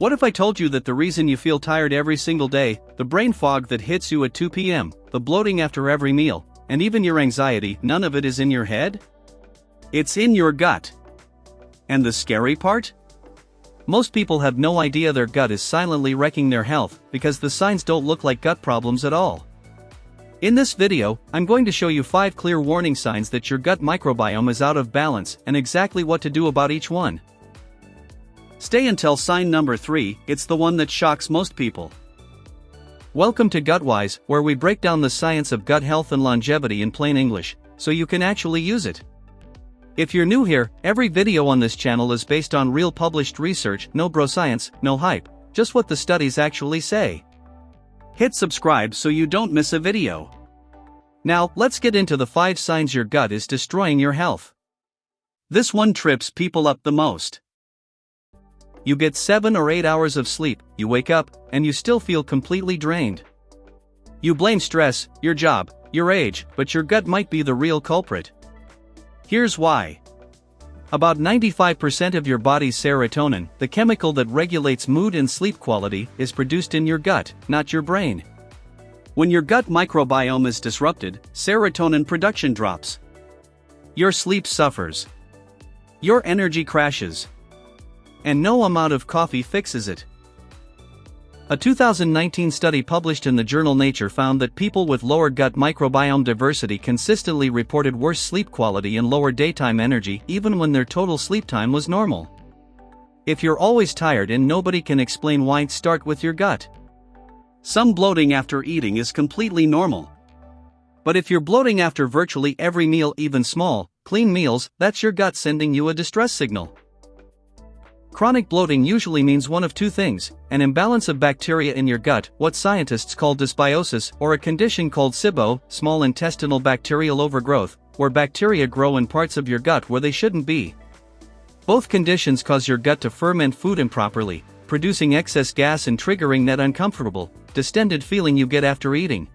What if I told you that the reason you feel tired every single day, the brain fog that hits you at 2 p.m., the bloating after every meal, and even your anxiety, none of it is in your head? It's in your gut. And the scary part? Most people have no idea their gut is silently wrecking their health because the signs don't look like gut problems at all. In this video, I'm going to show you 5 clear warning signs that your gut microbiome is out of balance and exactly what to do about each one. Stay until sign number 3, it's the one that shocks most people. Welcome to GutWise, where we break down the science of gut health and longevity in plain English, so you can actually use it. If you're new here, every video on this channel is based on real published research, no bro science, no hype, just what the studies actually say. Hit subscribe so you don't miss a video. Now, let's get into the 5 signs your gut is destroying your health. This one trips people up the most. You get 7 or 8 hours of sleep, you wake up, and you still feel completely drained. You blame stress, your job, your age, but your gut might be the real culprit. Here's why. About 95% of your body's serotonin, the chemical that regulates mood and sleep quality, is produced in your gut, not your brain. When your gut microbiome is disrupted, serotonin production drops. Your sleep suffers. Your energy crashes. And no amount of coffee fixes it. A 2019 study published in the journal Nature found that people with lower gut microbiome diversity consistently reported worse sleep quality and lower daytime energy even when their total sleep time was normal. If you're always tired and nobody can explain why, start with your gut. Some bloating after eating is completely normal. But if you're bloating after virtually every meal, even small, clean meals, that's your gut sending you a distress signal. Chronic bloating usually means one of 2 things: an imbalance of bacteria in your gut, what scientists call dysbiosis, or a condition called SIBO, small intestinal bacterial overgrowth, where bacteria grow in parts of your gut where they shouldn't be. Both conditions cause your gut to ferment food improperly, producing excess gas and triggering that uncomfortable, distended feeling you get after eating.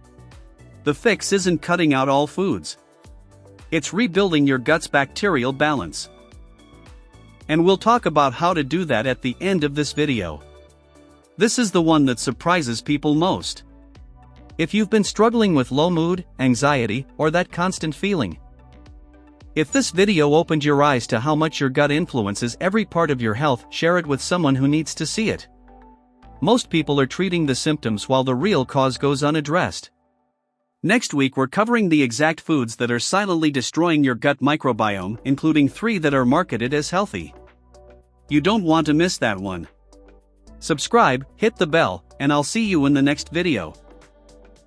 The fix isn't cutting out all foods. It's rebuilding your gut's bacterial balance. And we'll talk about how to do that at the end of this video. This is the one that surprises people most. If you've been struggling with low mood, anxiety, or that constant feeling. If this video opened your eyes to how much your gut influences every part of your health, share it with someone who needs to see it. Most people are treating the symptoms while the real cause goes unaddressed. Next week we're covering the exact foods that are silently destroying your gut microbiome, including 3 that are marketed as healthy. You don't want to miss that one. Subscribe, hit the bell, and I'll see you in the next video.